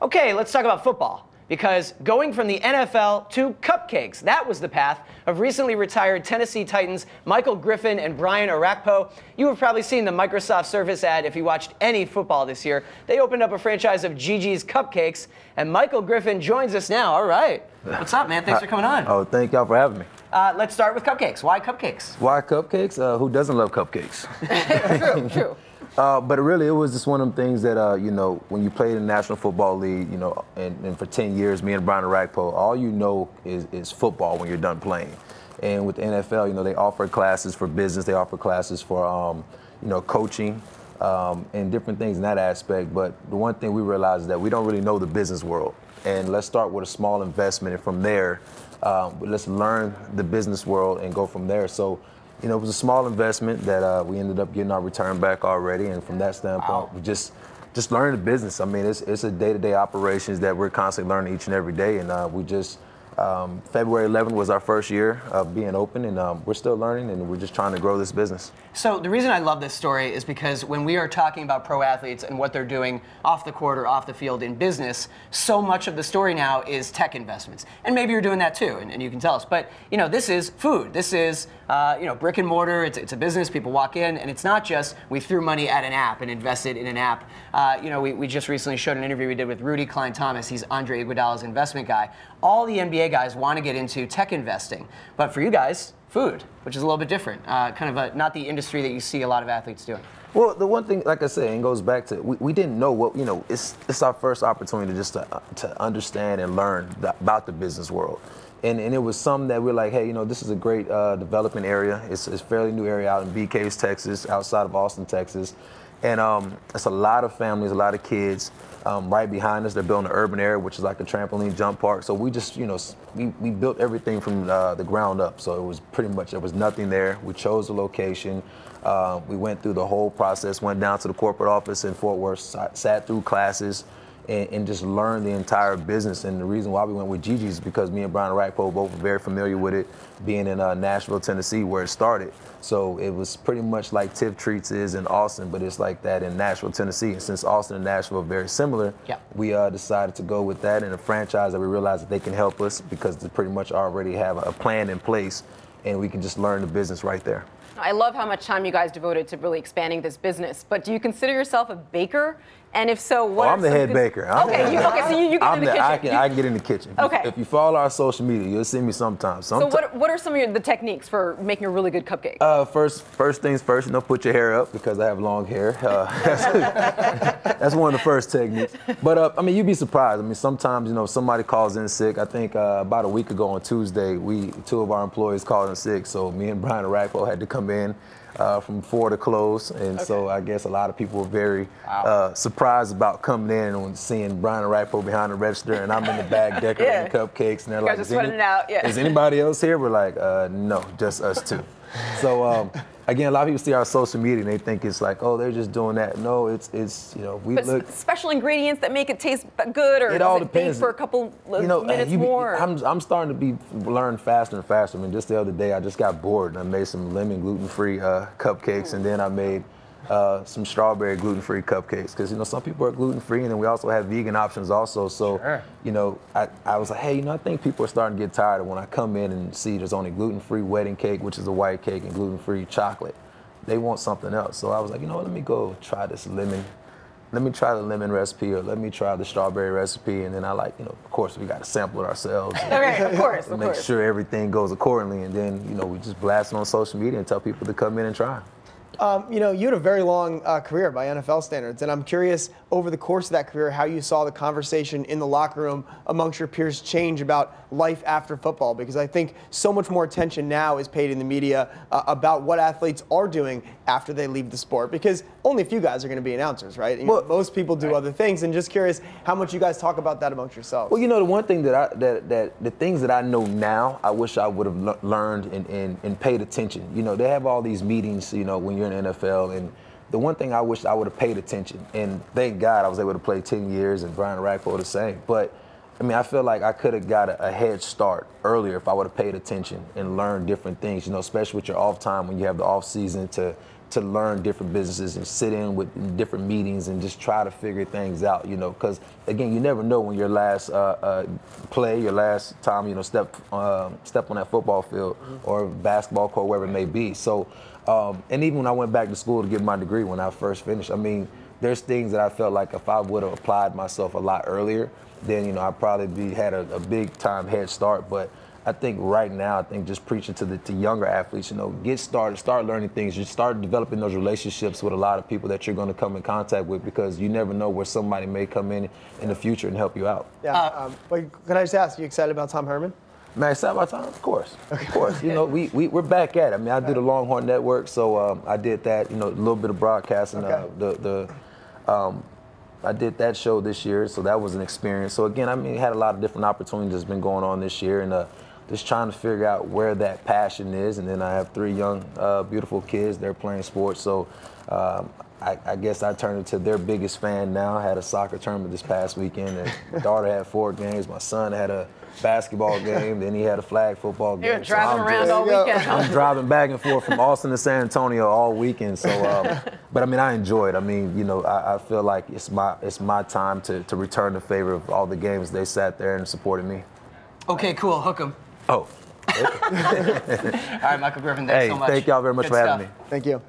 Okay, let's talk about football. Because going from the NFL to cupcakes, that was the path of recently retired Tennessee Titans Michael Griffin and Brian Orakpo. You have probably seen the Microsoft Surface ad if you watched any football this year. They opened up a franchise of GiGi's Cupcakes, and Michael Griffin joins us now. All right. What's up, man? Thanks for coming on. Oh, thank y'all for having me. Let's start with cupcakes. Why cupcakes? Why cupcakes? Who doesn't love cupcakes? True. But really, it was just one of them things that, you know, when you played in the National Football League, you know, and for 10 years, me and Brian Orakpo, all you know is football when you're done playing. And with the NFL, you know, they offer classes for business, they offer classes for, you know, coaching, and different things in that aspect. But the one thing we realized is that we don't really know the business world. And let's start with a small investment, and from there, let's learn the business world and go from there. So, you know, it was a small investment that we ended up getting our return back already, and from that standpoint, we just learning the business. I mean, it's a day-to-day operations that we're constantly learning each and every day, and we just February 11th was our first year of being open, and we're still learning, and we're just trying to grow this business. So the reason I love this story is because when we are talking about pro athletes and what they're doing off the court or off the field in business, so much of the story now is tech investments. And maybe you're doing that too, and you can tell us. But, you know, this is food. This is, you know, brick and mortar. It's a business. People walk in, and it's not just we threw money at an app and invested in an app. You know, we just recently showed an interview we did with Rudy Klein-Thomas. He's Andre Iguodala's investment guy. All the NBA guys want to get into tech investing. But for you guys, food, which is a little bit different, kind of not the industry that you see a lot of athletes doing. Well, the one thing, like I said, and goes back to, we didn't know what, you know, it's our first opportunity just to understand and learn about the business world. And it was something that we're like, hey, you know, this is a great development area. It's a fairly new area out in Bee Caves, Texas, outside of Austin, Texas. And it's a lot of families, a lot of kids. Right behind us, they're building an urban area, which is like a trampoline jump park. So we just, you know, we built everything from the ground up. So it was pretty much, there was nothing there. We chose the location. We went through the whole process, went down to the corporate office in Fort Worth, sat through classes, and just learned the entire business. And the reason why we went with GiGi is because me and Brian Orakpo both were very familiar with it, being in Nashville, Tennessee, where it started. So it was pretty much like Tiff Treats is in Austin, but it's like that in Nashville, Tennessee. And since Austin and Nashville are very similar, we decided to go with that and a franchise that we realized that they can help us because they pretty much already have a plan in place, and we can just learn the business right there. I love how much time you guys devoted to really expanding this business, but do you consider yourself a baker? And if so, what I'm the head baker. Okay, so you get in the kitchen. I can get in the kitchen. Okay. If you follow our social media, you'll see me sometimes. So what are some of the techniques for making a really good cupcake? First things first, you know, put your hair up because I have long hair. That's one of the first techniques. But I mean, you'd be surprised. I mean, sometimes, you know, somebody calls in sick. I think about a week ago on Tuesday, two of our employees called in sick. So me and Brian Orakpo had to come in from 4 to close, and so I guess a lot of people were very surprised about coming in and seeing Brian Orakpo behind the register, and I'm in the back decorating cupcakes, and they're like, is anybody else here? We're like, no, just us two. So again, a lot of people see our social media and they think it's like, oh, they're just doing that. No, it's you know, we look special ingredients that make it taste good, or it all depends for a couple minutes more. I'm starting to learn faster and faster. I mean, just the other day I just got bored and I made some lemon gluten-free cupcakes, and then I made some strawberry gluten-free cupcakes, because, you know, some people are gluten-free, and then we also have vegan options also. So, you know, I was like, hey, you know, I think people are starting to get tired of when I come in and see there's only gluten-free wedding cake, which is a white cake, and gluten-free chocolate. They want something else. So I was like, you know what, let me go try this lemon. Let me try the lemon recipe, or let me try the strawberry recipe. And then I like, you know, of course, we got to sample it ourselves. Okay, of course. Make sure everything goes accordingly. And then, you know, we just blast it on social media and tell people to come in and try. You know, you had a very long career by NFL standards, and I'm curious, over the course of that career, how you saw the conversation in the locker room amongst your peers change about life after football, because I think so much more attention now is paid in the media about what athletes are doing after they leave the sport, because only a few guys are going to be announcers, right? You know, most people do other things, and just curious how much you guys talk about that amongst yourselves. Well, you know, the one thing the things that I know now, I wish I would have learned and paid attention. You know, they have all these meetings, you know, when you're in the NFL, and the one thing I wish I would have paid attention, and thank God I was able to play 10 years, and Brian Orakpo the same, but I mean, I feel like I could have got a head start earlier if I would have paid attention and learned different things, you know, especially with your off time when you have the off season to to learn different businesses and sit in with different meetings and just try to figure things out, you know, because again, you never know when your last play, your last time, you know, step on that football field or basketball court, wherever it may be. So, and even when I went back to school to get my degree when I first finished, I mean, there's things that I felt like if I would have applied myself a lot earlier, then, you know, I'd probably had a big time head start. But I think right now, I think just preaching to younger athletes, you know, get started, start learning things, you start developing those relationships with a lot of people that you're going to come in contact with, because you never know where somebody may come in the future and help you out. Yeah. But can I just ask, you excited about Tom Herman? Man, excited about Tom? Of course. Of course. You know, we're back at it. I mean, I do the Longhorn Network, so I did that, you know, a little bit of broadcasting, I did that show this year, so that was an experience. So again, I mean, had a lot of different opportunities that's been going on this year, and just trying to figure out where that passion is. And then I have 3 young, beautiful kids. They're playing sports, so I guess I turned into their biggest fan now. I had a soccer tournament this past weekend, and my daughter had 4 games. My son had a basketball game, then he had a flag football game. You're driving around all weekend. I'm driving back and forth from Austin to San Antonio all weekend. So, but I mean, I enjoy it. I mean, you know, I feel like it's my time to return the favor of all the games they sat there and supported me. Okay, cool. Hook 'em. Oh. All right, Michael Griffin, thanks so much. Thank y'all very much for having me. Thank you.